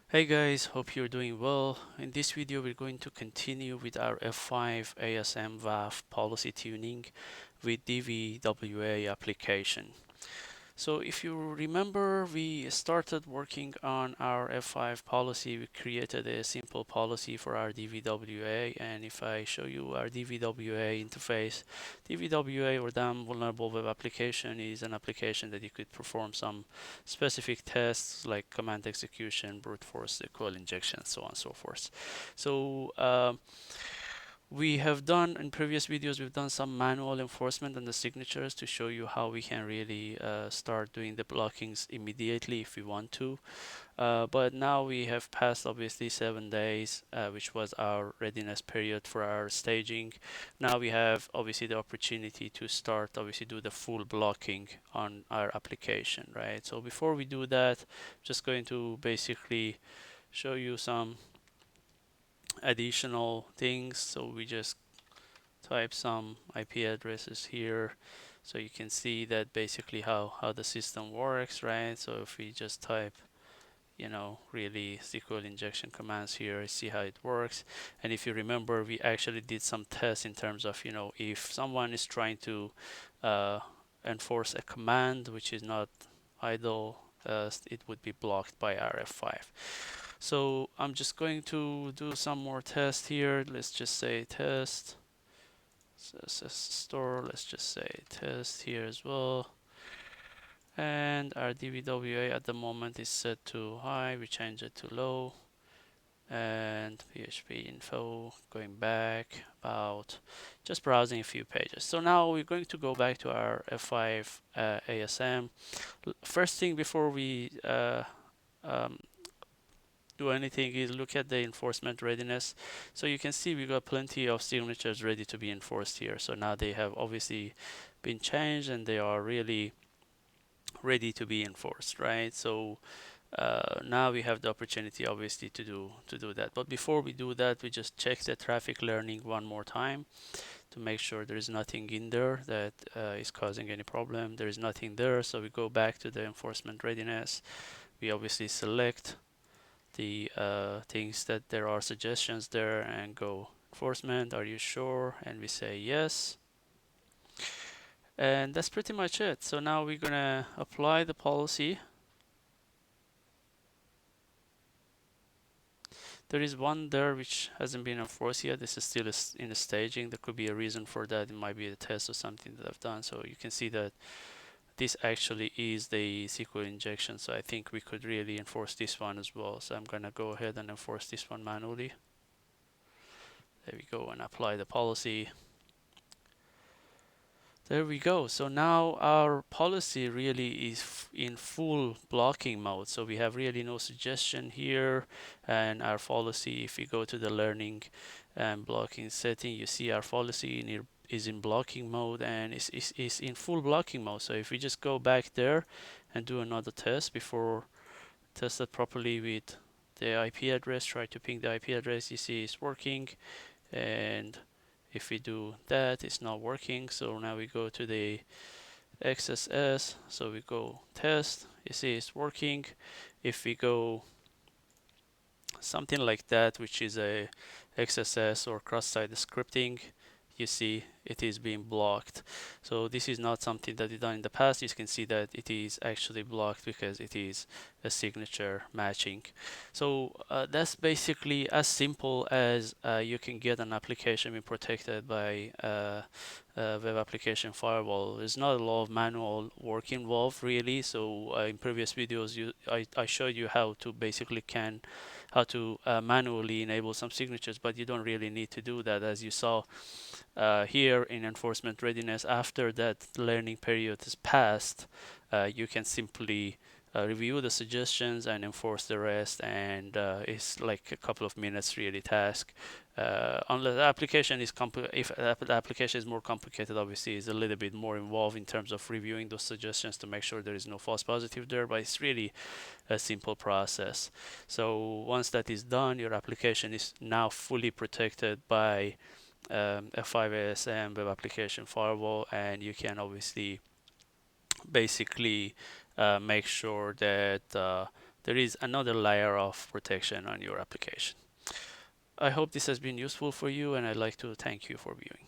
Hey guys, hope you're doing well. In this video, we're going to continue with our F5 ASM WAF policy tuning with DVWA application. So if you remember, we started working on our F5 policy. We created a simple policy for our DVWA, and if I show you our DVWA interface, DVWA or Damn Vulnerable Web Application is an application that you could perform some specific tests like command execution, brute force SQL injection, so on and so forth. So we have done in previous videos, we've done some manual enforcement on the signatures to show you how we can really start doing the blockings immediately if we want to. But now we have passed obviously 7 days, which was our readiness period for our staging. Now we have obviously the opportunity to start obviously do the full blocking on our application, right? So before we do that, just going to basically show you some additional things. So we just type some IP addresses here so you can see that basically how the system works, right? So if we just type really SQL injection commands here, see how it works. And if you remember, we actually did some tests in terms of if someone is trying to uh, enforce a command which is not idle, it would be blocked by RF5. So I'm just going to do some more tests here. Let's just say test CSS store. Let's just say test here as well. And our DVWA at the moment is set to high. We change it to low. And PHP info, going back about just browsing a few pages. So now we're going to go back to our F5 ASM. First thing before we um, do anything is look at the enforcement readiness. So you can see we got plenty of signatures ready to be enforced here. So now they have obviously been changed and they are really ready to be enforced, right? So now we have the opportunity obviously to do that. But before we do that, we just check the traffic learning one more time to make sure there is nothing in there that is causing any problem. There is nothing there, so we go back to the enforcement readiness. We obviously select the things that there are suggestions there and go enforcement, are you sure? And we say yes. And that's pretty much it. So now we're gonna apply the policy. There is one there which hasn't been enforced yet. This is still in the staging. There could be a reason for that. It might be a test or something that I've done. So you can see that this actually is the SQL injection. So I think we could really enforce this one as well. So I'm gonna go ahead and enforce this one manually. There we go, and apply the policy. There we go. So now our policy really is in full blocking mode. So we have really no suggestion here. And our policy, if we go to the learning and blocking setting, you see our policy is in blocking mode and is in full blocking mode. So if we just go back there and do another test before test it properly with the IP address, try to ping the IP address, you see it's working. And if we do that, it's not working. So now we go to the XSS. So we go test. You see it's working. If we go something like that, which is a XSS or cross-site scripting, you see it is being blocked. So this is not something that is done in the past. You can see that it is actually blocked because it is a signature matching. So that's basically as simple as you can get an application being protected by web application firewall. There's not a lot of manual work involved really. So in previous videos, I showed you how to basically how to manually enable some signatures, but you don't really need to do that. As you saw here in enforcement readiness, after that learning period is passed, you can simply review the suggestions and enforce the rest, and it's like a couple of minutes really task. Unless the application is if the application is more complicated, obviously is a little bit more involved in terms of reviewing those suggestions to make sure there is no false positive there, but it's really a simple process. So once that is done, your application is now fully protected by F5 ASM web application firewall, and you can obviously basically make sure that there is another layer of protection on your application. I hope this has been useful for you, and I'd like to thank you for viewing.